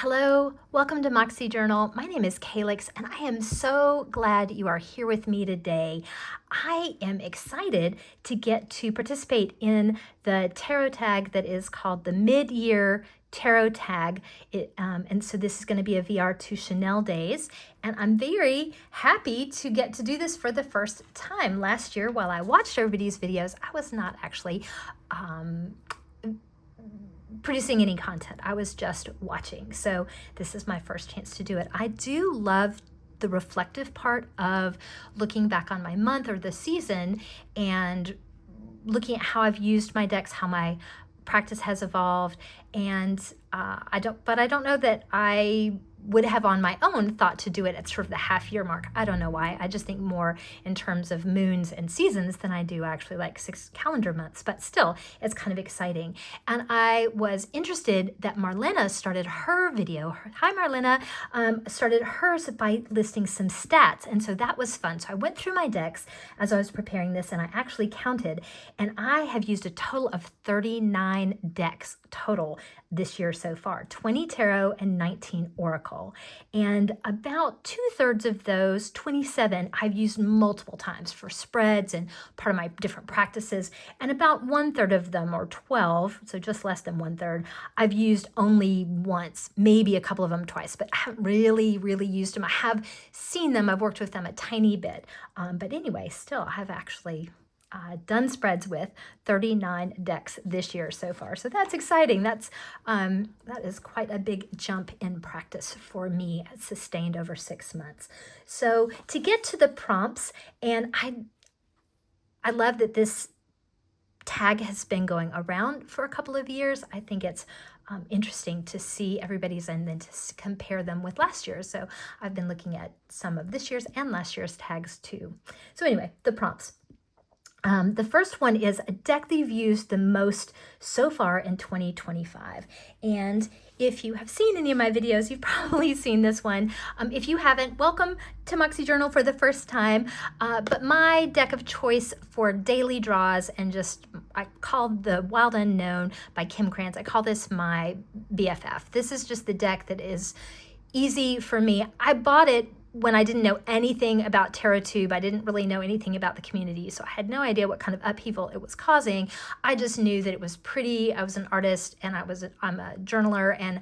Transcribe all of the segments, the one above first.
Hello, welcome to Moxie Journal. My name is Calyx and I am so glad you are here with me today. I am excited to get to participate in the tarot tag that is called the Mid-Year Tarot Tag. And so this is going to be a VR to Chanel days. And I'm very happy to get to do this for the first time. Last year, while I watched everybody's videos, I was not actually producing any content. I was just watching. So this is my first chance to do it. I do love the reflective part of looking back on my month or the season and looking at how I've used my decks, how my practice has evolved. And I don't know that I would have on my own thought to do it at sort of the half-year mark. I don't know why. I just think more in terms of moons and seasons than I do actually like 6 calendar months, but still it's kind of exciting. And I was interested that Marlena started her video. Hi Marlena, started hers by listing some stats. And so that was fun. So I went through my decks as I was preparing this and I actually counted, and I have used a total of 39 decks total this year so far, 20 tarot and 19 oracle. And about 2/3 of those, 27, I've used multiple times for spreads and part of my different practices. And about 1/3 of them, or 12, so just less than 1/3, I've used only once, maybe a couple of them twice, but I haven't really used them. I have seen them, I've worked with them a tiny bit. But anyway, still, I have actually done spreads with 39 decks this year so far. So that's exciting. That is quite a big jump in practice for me, sustained over 6 months. So to get to the prompts, and I love that this tag has been going around for a couple of years. I think it's interesting to see everybody's and then to compare them with last year's. So I've been looking at some of this year's and last year's tags too. So anyway, the prompts. The first one is a deck that you've used the most so far in 2025. And if you have seen any of my videos, you've probably seen this one. If you haven't, welcome to Moxie Journal for the first time. But my deck of choice for daily draws, and I called the Wild Unknown by Kim Krantz. I call this my BFF. This is just the deck that is easy for me. I bought it when I didn't know anything about TarotTube. I didn't really know anything about the community, so I had no idea what kind of upheaval it was causing. I just knew that it was pretty. I was an artist and I'm a journaler, and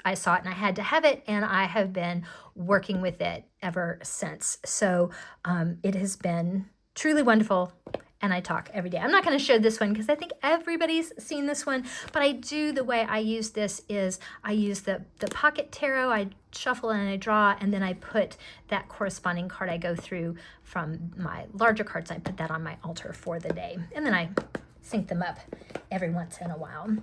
I saw it and I had to have it, and I have been working with it ever since. So it has been truly wonderful. And I talk every day. I'm not going to show this one because I think everybody's seen this one, but the way I use this is I use the pocket tarot. I shuffle and I draw, and then I put that corresponding card I go through from my larger cards. I put that on my altar for the day, and then I sync them up every once in a while.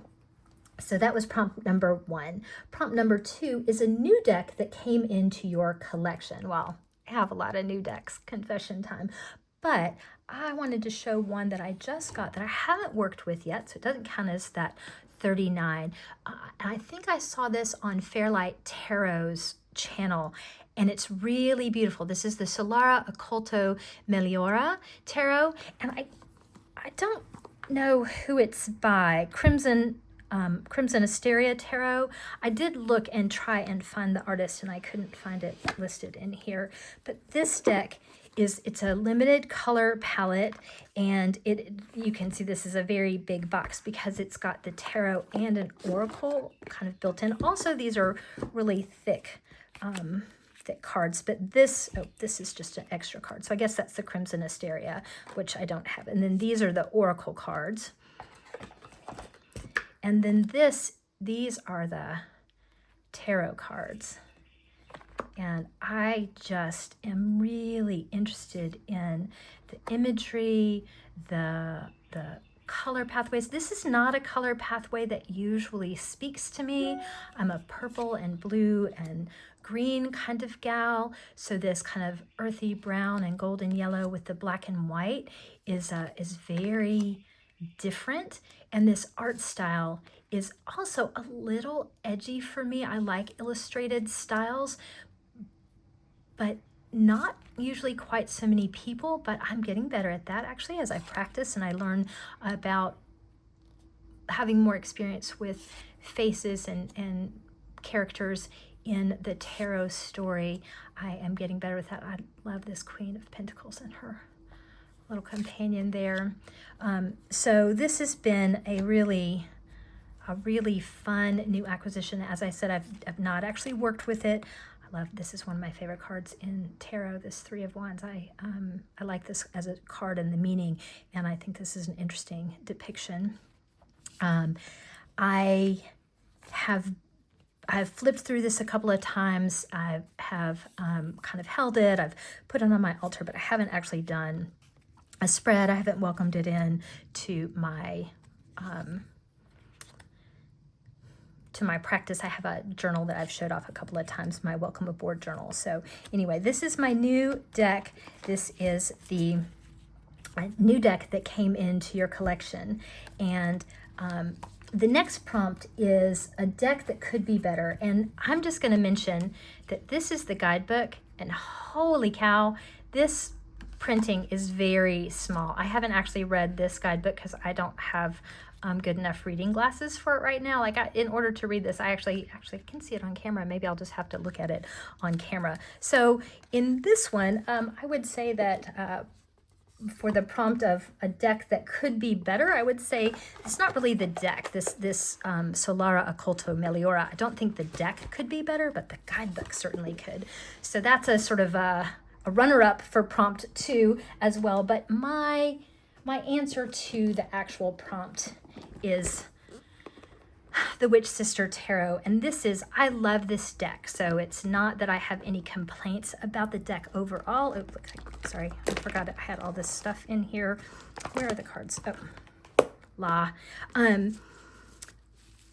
So that was prompt number 1. Prompt number 2 is a new deck that came into your collection. Well, I have a lot of new decks, confession time, but I wanted to show one that I just got that I haven't worked with yet, so it doesn't count as that 39. And I think I saw this on Fairlight Tarot's channel, and it's really beautiful. This is the Solara Occulto Meliora Tarot, and I don't know who it's by. Crimson Asteria Tarot. I did look and try and find the artist, and I couldn't find it listed in here. But this deck it's a limited color palette, and you can see this is a very big box because it's got the tarot and an oracle kind of built in. Also, these are really thick cards, but this is just an extra card. So I guess that's the Crimson Asteria, which I don't have. And then these are the oracle cards. And then these are the tarot cards. And I just am really interested in the imagery, the color pathways. This is not a color pathway that usually speaks to me. I'm a purple and blue and green kind of gal. So this kind of earthy brown and golden yellow with the black and white is very different. And this art style is also a little edgy for me. I like illustrated styles, but not usually quite so many people, but I'm getting better at that actually as I practice and I learn about having more experience with faces and characters in the tarot story. I am getting better with that. I love this Queen of Pentacles and her little companion there. So this has been a really fun new acquisition. As I said, I've not actually worked with it. I love, this is one of my favorite cards in tarot, this Three of Wands. I like this as a card and the meaning, and I think this is an interesting depiction. I've flipped through this a couple of times. I have kind of held it. I've put it on my altar, but I haven't actually done a spread. I haven't welcomed it in to my practice. I have a journal that I've showed off a couple of times, my Welcome Aboard journal. So anyway, this is my new deck. This is the new deck that came into your collection. And the next prompt is a deck that could be better. And I'm just going to mention that this is the guidebook, and holy cow, this printing is very small. I haven't actually read this guidebook because I don't have good enough reading glasses for it right now. Like in order to read this, I actually can see it on camera. Maybe I'll just have to look at it on camera. So in this one, I would say that for the prompt of a deck that could be better, I would say it's not really the deck, this Solara Occulto Meliora. I don't think the deck could be better, but the guidebook certainly could. So that's a sort of a runner-up for prompt 2 as well. But my answer to the actual prompt is the Witch Sister Tarot. And this is, I love this deck. So it's not that I have any complaints about the deck overall. It looks like, sorry, I forgot I had all this stuff in here. Where are the cards? Oh, la.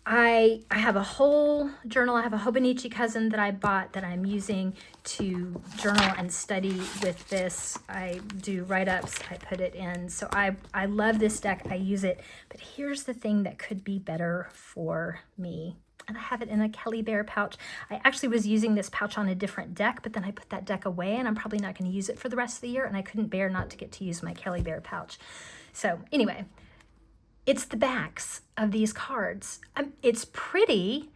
I have a whole journal. I have a Hobonichi cousin that I bought that I'm using to journal and study with this. I do write-ups. I put it in. So I love this deck. I use it. But here's the thing that could be better for me. And I have it in a Kelly Bear pouch. I actually was using this pouch on a different deck, but then I put that deck away, and I'm probably not going to use it for the rest of the year, and I couldn't bear not to get to use my Kelly Bear pouch. So anyway, it's the backs of these cards. It's pretty.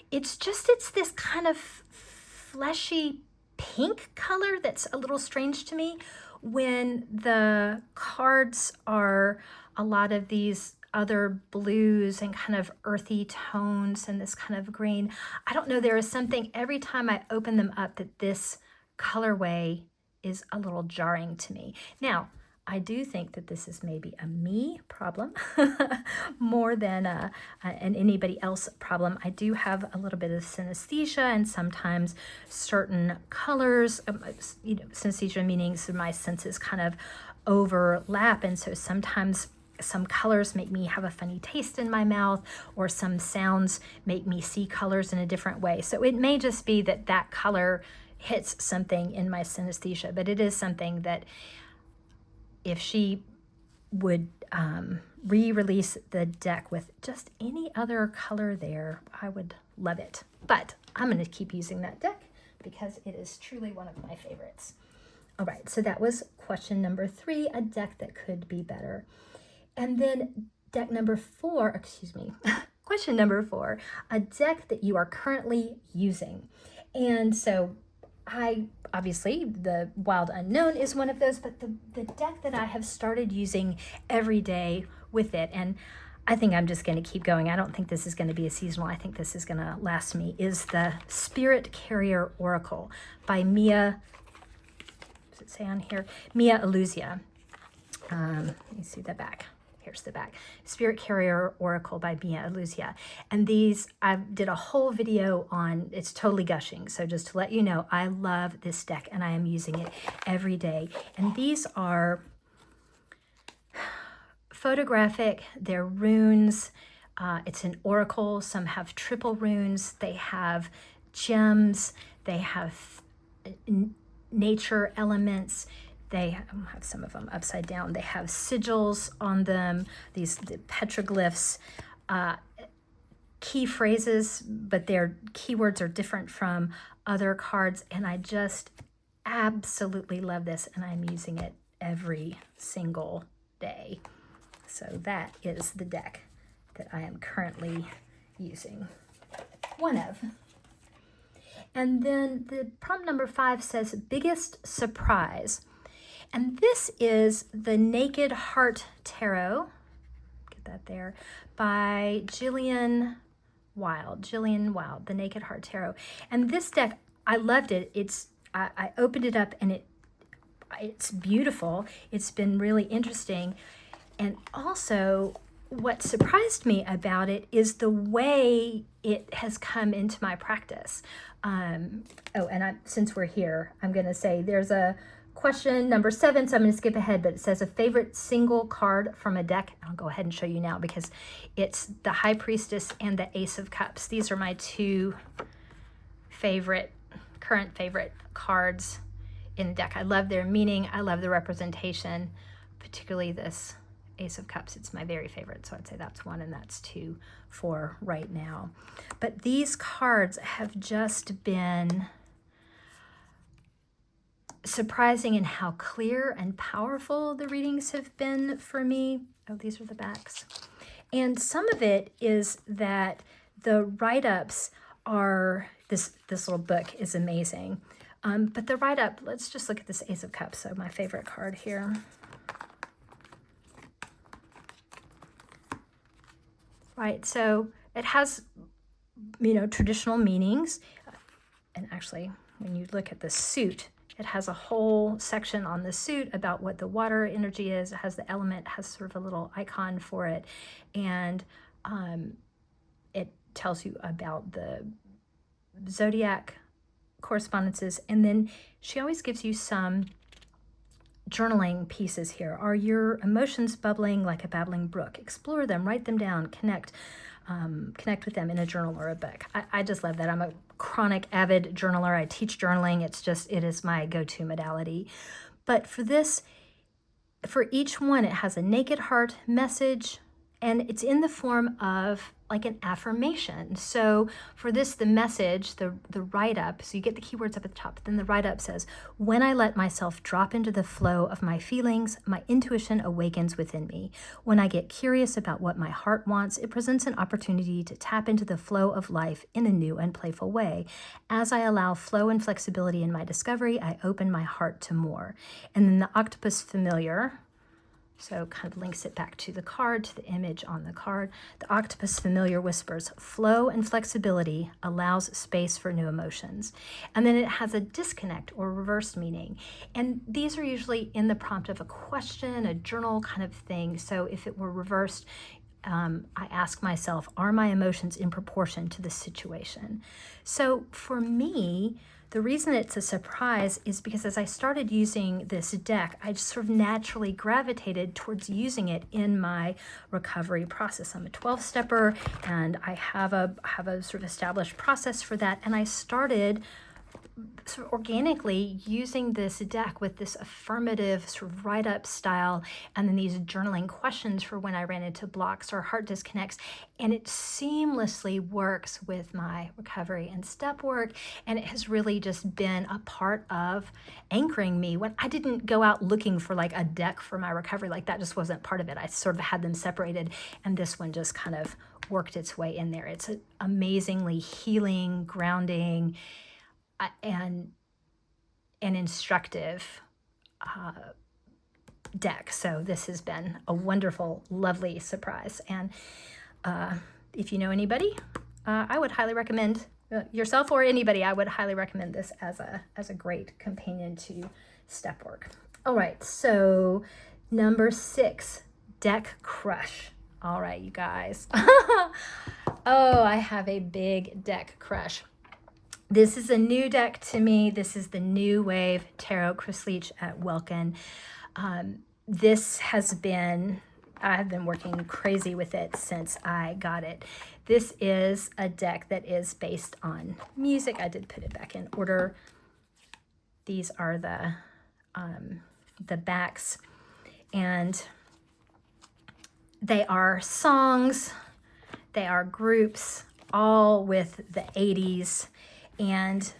It's this kind of fleshy pink color that's a little strange to me when the cards are a lot of these other blues and kind of earthy tones and this kind of green. I don't know, there is something every time I open them up that this colorway is a little jarring to me. Now, I do think that this is maybe a me problem more than an anybody else problem. I do have a little bit of synesthesia, and sometimes certain colors, synesthesia meaning so my senses kind of overlap, and so sometimes some colors make me have a funny taste in my mouth, or some sounds make me see colors in a different way. So it may just be that that color hits something in my synesthesia, but it is something that if she would re-release the deck with just any other color there, I would love it. But I'm going to keep using that deck because it is truly one of my favorites. All right, so that was question number 3, a deck that could be better. And then deck number 4, excuse me, question number 4, a deck that you are currently using. And so obviously, the Wild Unknown is one of those, but the deck that I have started using every day with it, and I think I'm just going to keep going. I don't think this is going to be a seasonal. I think this is going to last me, is the Spirit Carrier Oracle by Mia, does it say on here? Mia Illusia. Let me see the back. Here's the back. Spirit Carrier Oracle by Mia Illusia. And these, I did a whole video on, it's totally gushing. So just to let you know, I love this deck and I am using it every day. And these are photographic, they're runes. It's an oracle. Some have triple runes. They have gems. They have nature elements. They have some of them upside down. They have sigils on them, the petroglyphs, key phrases, but their keywords are different from other cards. And I just absolutely love this, and I'm using it every single day. So that is the deck that I am currently using. One of. And then the prompt number 5 says biggest surprise. And this is the Naked Heart Tarot, get that there, by Jillian Wild, the Naked Heart Tarot. And this deck, I loved it. I opened it up and it's beautiful. It's been really interesting. And also what surprised me about it is the way it has come into my practice. Since we're here, I'm going to say there's a question number 7, so I'm going to skip ahead, but it says a favorite single card from a deck. I'll go ahead and show you now because it's the High Priestess and the Ace of Cups. These are my 2 current favorite cards in the deck. I love their meaning. I love the representation, particularly this Ace of Cups. It's my very favorite, so I'd say that's 1 and that's 2 for right now. But these cards have just been surprising in how clear and powerful the readings have been for me. Oh, these are the backs. And some of it is that the write-ups are, this little book is amazing. But the write-up, let's just look at this Ace of Cups, so my favorite card here. Right, so it has, traditional meanings. And actually, when you look at the suit, it has a whole section on the suit about what the water energy is. It has the element, has sort of a little icon for it. And it tells you about the zodiac correspondences. And then she always gives you some journaling pieces here. Are your emotions bubbling like a babbling brook? Explore them, write them down, connect with them in a journal or a book. I just love that. I'm a chronic avid journaler. I teach journaling. It is my go-to modality. But for each one, it has a naked heart message, and it's in the form of like an affirmation. So for this, the message, the write-up, so you get the keywords up at the top, then the write-up says, when I let myself drop into the flow of my feelings, my intuition awakens within me. When I get curious about what my heart wants, it presents an opportunity to tap into the flow of life in a new and playful way. As I allow flow and flexibility in my discovery, I open my heart to more. And then the octopus familiar, so kind of links it back to the card, to the image on the card. The octopus familiar whispers, flow and flexibility allows space for new emotions. And then it has a disconnect or reverse meaning. And these are usually in the prompt of a question, a journal kind of thing. So if it were reversed, I ask myself, are my emotions in proportion to the situation? So for me, the reason it's a surprise is because as I started using this deck, I just sort of naturally gravitated towards using it in my recovery process. I'm a 12-stepper and I have a sort of established process for that. And I started sort of organically using this deck with this affirmative sort of write-up style and then these journaling questions for when I ran into blocks or heart disconnects, and it seamlessly works with my recovery and step work, and it has really just been a part of anchoring me when I didn't go out looking for like a deck for my recovery. Like that just wasn't part of it. I sort of had them separated, and this one just kind of worked its way in there. It's an amazingly healing, grounding, and instructive deck. So this has been a wonderful, lovely surprise. And if you know anybody, I would highly recommend yourself or anybody. I would highly recommend this as a great companion to step work. All right, so number 6, deck crush. All right, you guys. Oh, I have a big deck crush. This is a new deck to me. This is the New Wave Tarot Chris Leach at Welkin. This has been, I have been working crazy with it since I got it. This is a deck that is based on music. I did put it back in order. These are the backs, and they are songs, they are groups, all with the 80s. And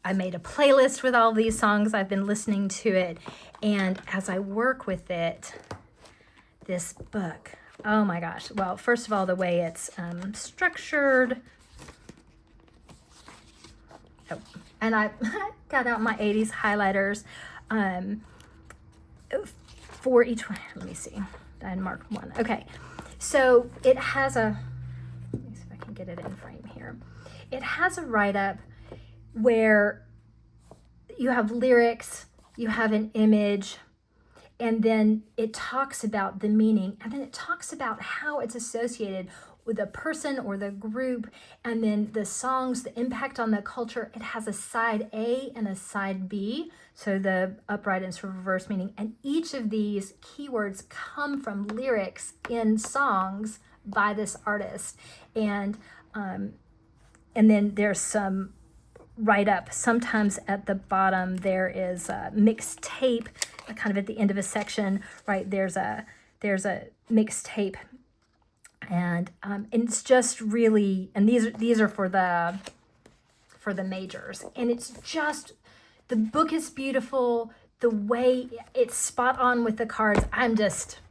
I made a playlist with all these songs. I've been listening to it. And as I work with it, this book, oh my gosh. Well, first of all, the way it's structured, Oh, and I got out my 80s highlighters for each one. Let me see. I marked one. Okay. So it has a, let me see if I can get it in frame here. It has a write-up where you have lyrics, you have an image, and then it talks about the meaning, and then it talks about how it's associated with a person or the group, and then the songs, the impact on the culture. It has a side A and a side B, so the upright and sort of reverse meaning, and each of these keywords come from lyrics in songs by this artist. And then there's some write-up. Sometimes at the bottom there is a mixtape, kind of at the end of a section, right? There's a mixtape, and it's just really, and these are for the majors, and it's just, the book is beautiful. The way it's spot on with the cards.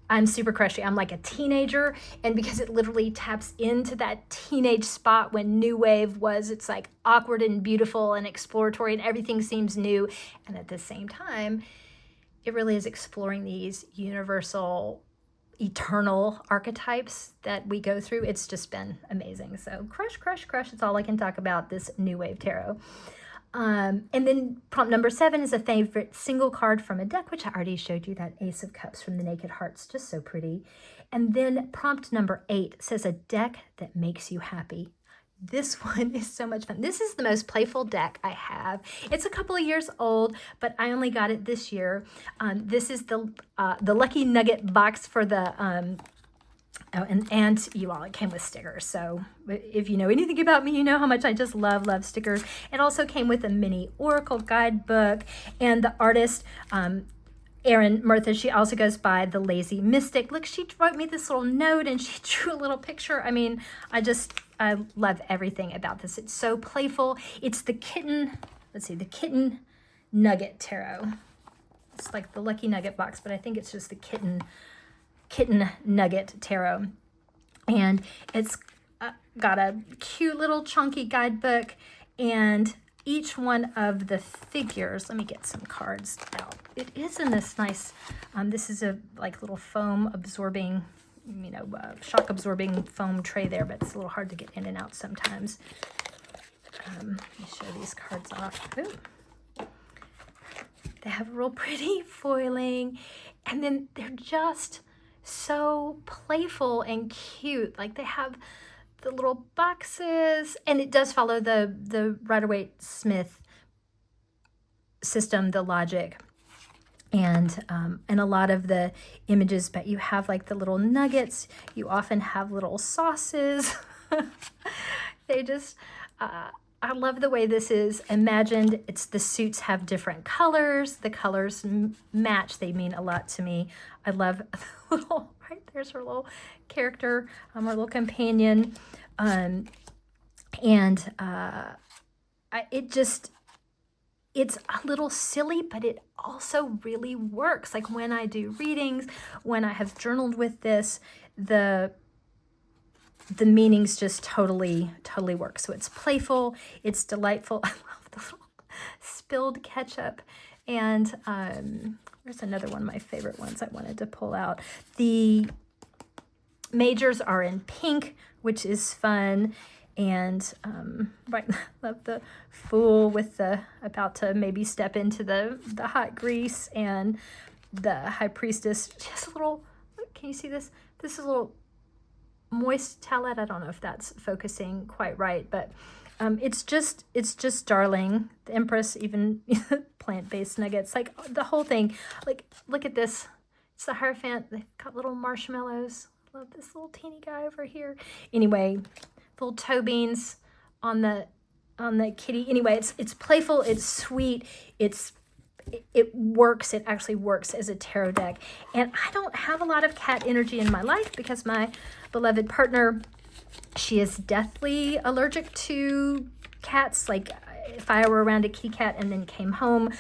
I'm super crushy. I'm like a teenager, and because it literally taps into that teenage spot when New Wave was, it's like awkward and beautiful and exploratory and everything seems new, and at the same time it really is exploring these universal, eternal archetypes that we go through. It's just been amazing. So crush. It's all I can talk about this New Wave Tarot. And then prompt number 7 is a favorite single card from a deck, which I already showed you, that Ace of Cups from the Naked Hearts, just so pretty. And then prompt number 8 says a deck that makes you happy. This one is so much fun. This is the most playful deck I have. It's a couple of years old, but I only got it this year. This is the Lucky Nugget box for the oh, and you all, it came with stickers. So if you know anything about me, you know how much I just love stickers. It also came with a mini Oracle guidebook, and the artist, Erin Murtha, she also goes by the Lazy Mystic. Look, she wrote me this little note and she drew a little picture. I mean, I love everything about this. It's so playful. It's the kitten, let's see, the Kitten Nugget Tarot. It's like the Lucky Nugget box, but I think it's just the Kitten Nugget Tarot. And it's got a cute little chunky guidebook, and each one of the figures, let me get some cards out. It is in this nice, this is a like little foam absorbing, shock absorbing foam tray there, but it's a little hard to get in and out sometimes. Let me show these cards off. Ooh. They have real pretty foiling, and then they're just so playful and cute. Like they have the little boxes, and it does follow the Rider-Waite-Smith system, the logic, and a lot of the images, but you have like the little nuggets. You often have little sauces. They just, I love the way this is imagined. The suits have different colors. The colors match. They mean a lot to me. I love the little, right there's her little character, her little companion. It's a little silly, but it also really works. Like when I do readings, when I have journaled with this, the meanings just totally work. So it's playful, it's delightful. I love the little spilled ketchup. And there's another one of my favorite ones I wanted to pull out. The majors are in pink, which is fun. And right, love the Fool with the about to maybe step into the hot grease, and the High Priestess. She has a little, can you see this? This is a little moist towelette. I don't know if that's focusing quite right, but it's just darling. The Empress, even plant-based nuggets, like the whole thing. Like, look at this. It's the Hierophant. They've got little marshmallows. Love this little teeny guy over here. Anyway, little toe beans on the kitty. Anyway, it's playful, it's sweet, it works. It actually works as a tarot deck. And I don't have a lot of cat energy in my life because my beloved partner, she is deathly allergic to cats. Like if I were around a kitty cat and then came home,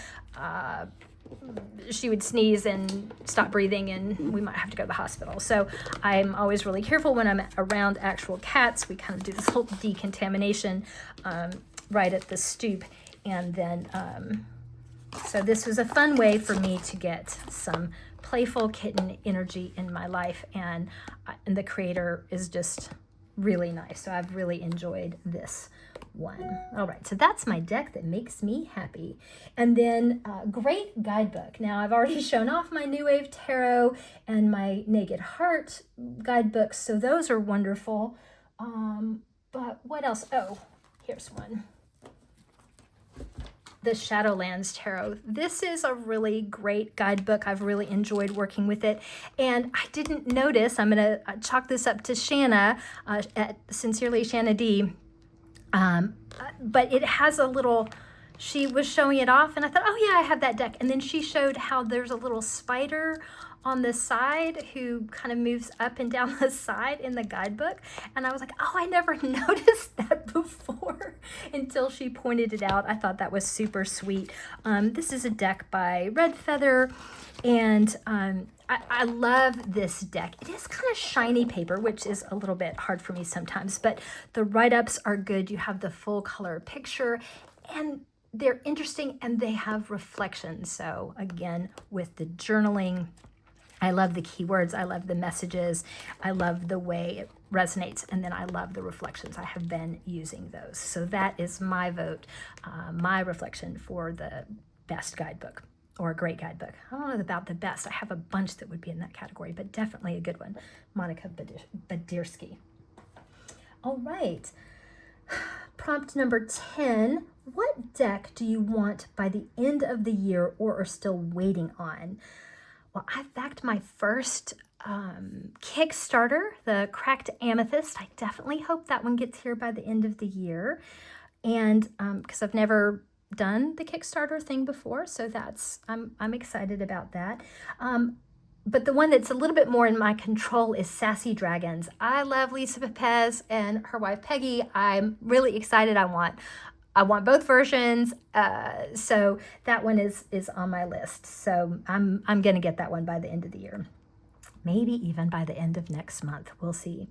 she would sneeze and stop breathing, and we might have to go to the hospital. So I'm always really careful when I'm around actual cats. We kind of do this whole decontamination right at the stoop. And then, so this was a fun way for me to get some playful kitten energy in my life, and the creator is just really nice. So I've really enjoyed this one. All right, so that's my deck that makes me happy. And then great guidebook. Now I've already shown off my New Wave Tarot and my Naked Heart guidebooks, so those are wonderful. But what else? Oh, here's one. The Shadowlands Tarot. This is a really great guidebook. I've really enjoyed working with it. And I didn't notice, I'm going to chalk this up to Shanna, at Sincerely Shanna D. But it has a little, she was showing it off and I thought, oh yeah, I have that deck. And then she showed how there's a little spider on the side who kind of moves up and down the side in the guidebook. And I was like, oh, I never noticed that before until she pointed it out. I thought that was super sweet. This is a deck by Red Feather, and I love this deck. It is kind of shiny paper, which is a little bit hard for me sometimes, but the write-ups are good. You have the full color picture, and they're interesting, and they have reflections. So again, with the journaling, I love the keywords, I love the messages, I love the way it resonates, and then I love the reflections. I have been using those. So that is my vote, my reflection for the best guidebook, or a great guidebook. I don't know about the best. I have a bunch that would be in that category, but definitely a good one. Monica Badirsky. All right. Prompt number 10. What deck do you want by the end of the year or are still waiting on? Well, I've backed my first Kickstarter, the Cracked Amethyst. I definitely hope that one gets here by the end of the year. And because I've never done the Kickstarter thing before, so that's, I'm excited about that. But the one that's a little bit more in my control is Sassy Dragons. I love Lisa Pepez and her wife Peggy. I'm really excited. I want both versions, so that one is on my list. So I'm gonna get that one by the end of the year, maybe even by the end of next month. We'll see.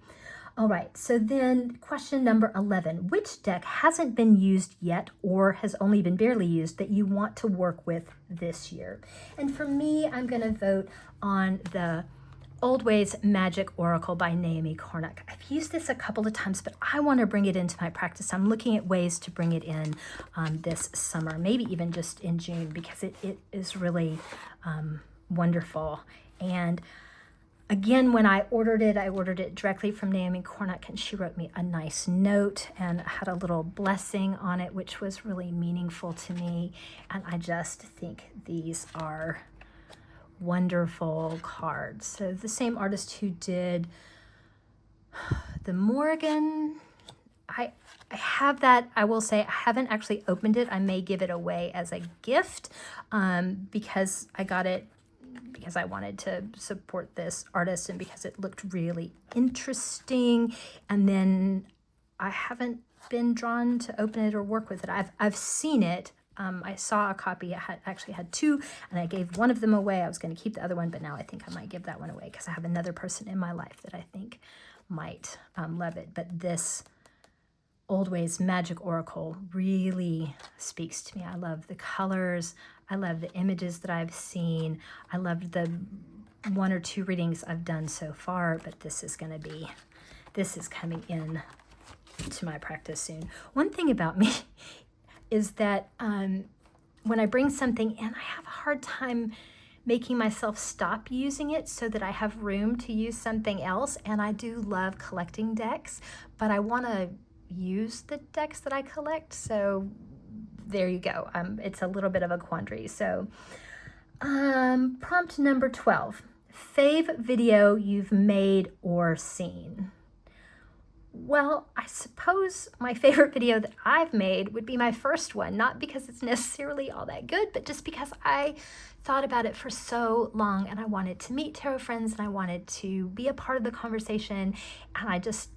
All right, so then question number 11. Which deck hasn't been used yet or has only been barely used that you want to work with this year? And for me, I'm gonna vote on the Old Ways Magic Oracle by Naomi Cornuck. I've used this a couple of times, but I want to bring it into my practice. I'm looking at ways to bring it in this summer, maybe even just in June, because it is really wonderful. And again, when I ordered it directly from Naomi Cornuck, and she wrote me a nice note and had a little blessing on it, which was really meaningful to me. And I just think these are wonderful cards. So the same artist who did the Morgan, I have that. I will say I haven't actually opened it. I may give it away as a gift because I got it because I wanted to support this artist and because it looked really interesting. And then I haven't been drawn to open it or work with it. I've seen it. I saw a copy. I actually had two, and I gave one of them away. I was going to keep the other one, but now I think I might give that one away because I have another person in my life that I think might love it. But this Old Ways Magic Oracle really speaks to me. I love the colors. I love the images that I've seen. I loved the one or two readings I've done so far, but this is coming in to my practice soon. One thing about me is that when I bring something in, I have a hard time making myself stop using it so that I have room to use something else. And I do love collecting decks, but I want to use the decks that I collect. So there you go. It's a little bit of a quandary. So prompt number 12, fave video you've made or seen. Well, I suppose my favorite video that I've made would be my first one, not because it's necessarily all that good, but just because I thought about it for so long and I wanted to meet tarot friends and I wanted to be a part of the conversation, and I just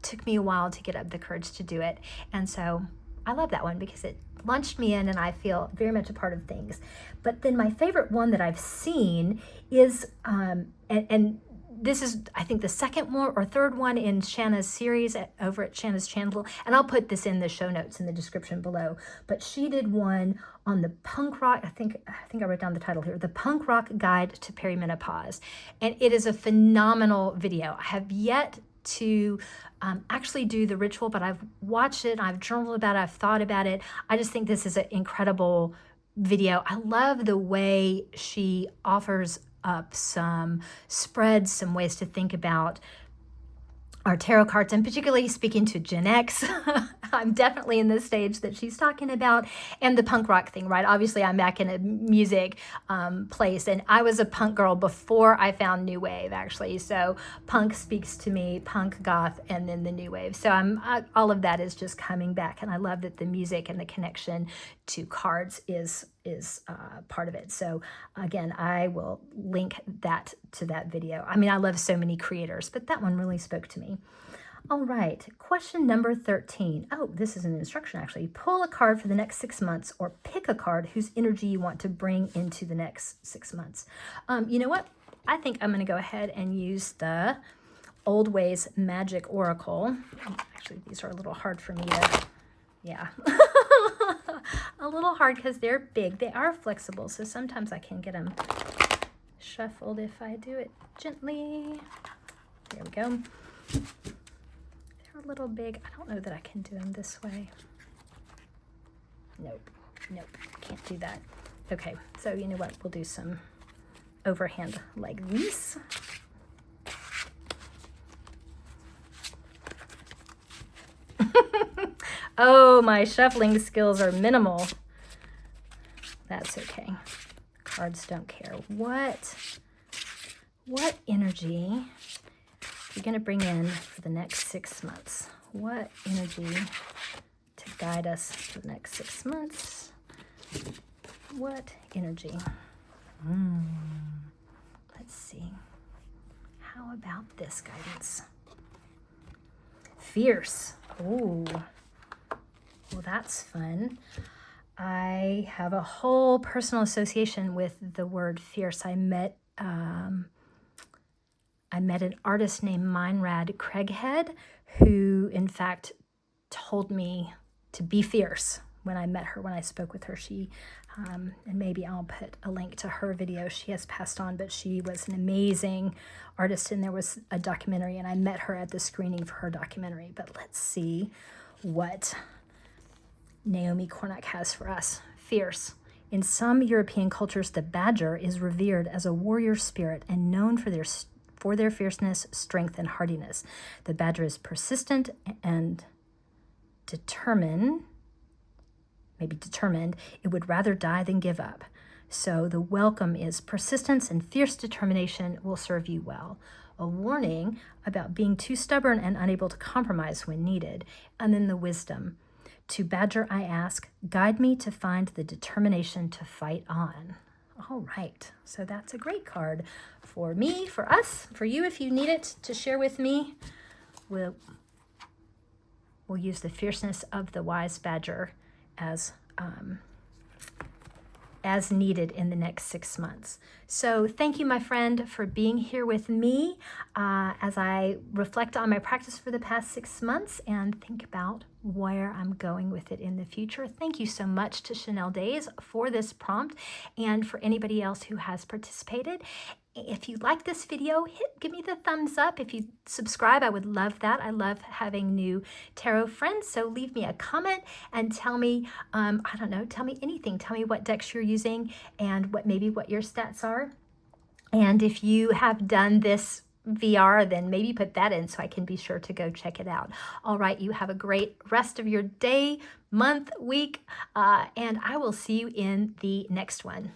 took me a while to get up the courage to do it. And so I love that one because it launched me in and I feel very much a part of things. But then my favorite one that I've seen is, and this is, I think, the second one or third one in Shanna's series over at Shanna's channel. And I'll put this in the show notes in the description below. But she did one on the punk rock, I think I wrote down the title here, The Punk Rock Guide to Perimenopause. And it is a phenomenal video. I have yet to actually do the ritual, but I've watched it, I've journaled about it, I've thought about it. I just think this is an incredible video. I love the way she offers up some spreads, some ways to think about our tarot cards, and particularly speaking to Gen X. I'm definitely in the stage that she's talking about, and the punk rock thing, right? Obviously, I'm back in a music place, and I was a punk girl before I found new wave, actually. So punk speaks to me, punk, goth, and then the new wave. So all of that is just coming back, and I love that the music and the connection to cards is part of it. So again, I will link that to that video. I mean, I love so many creators, but that one really spoke to me. All right, question number 13. Oh, this is an instruction actually. Pull a card for the next 6 months, or pick a card whose energy you want to bring into the next 6 months. You know what? I think I'm going to go ahead and use the Old Ways Magic Oracle. Actually, these are a little hard for me to, yeah. A little hard because they're big. They are flexible, so sometimes I can get them shuffled if I do it gently. There we go. They're a little big. I don't know that I can do them this way. Nope, can't do that. Okay, so you know what? We'll do some overhand like this. Oh, my shuffling skills are minimal. That's okay. Cards don't care. What energy are you going to bring in for the next 6 months? What energy to guide us for the next 6 months? What energy? Let's see. How about this guidance? Fierce. Ooh. Well, that's fun. I have a whole personal association with the word fierce. I met an artist named Meinrad Craighead, who in fact told me to be fierce when I met her, when I spoke with her. She, and maybe I'll put a link to her video. She has passed on, but she was an amazing artist, and there was a documentary, and I met her at the screening for her documentary. But let's see what Naomi Cornack has for us. Fierce. In some European cultures, the badger is revered as a warrior spirit and known for their fierceness, strength, and hardiness. The badger is persistent and determined. It would rather die than give up. So the welcome is persistence and fierce determination will serve you well. A warning about being too stubborn and unable to compromise when needed. And then the wisdom. To badger I ask, guide me to find the determination to fight on. All right, so that's a great card for me, for us, for you if you need it to share with me. We'll use the fierceness of the wise badger as needed in the next 6 months. So thank you, my friend, for being here with me as I reflect on my practice for the past 6 months and think about where I'm going with it in the future. Thank you so much to Chanel Days for this prompt, and for anybody else who has participated. If you like this video, give me the thumbs up. If you subscribe, I would love that. I love having new tarot friends. So leave me a comment and tell me, tell me anything. Tell me what decks you're using and maybe what your stats are. And if you have done this VR, then maybe put that in so I can be sure to go check it out. All right, you have a great rest of your day, month, week, and I will see you in the next one.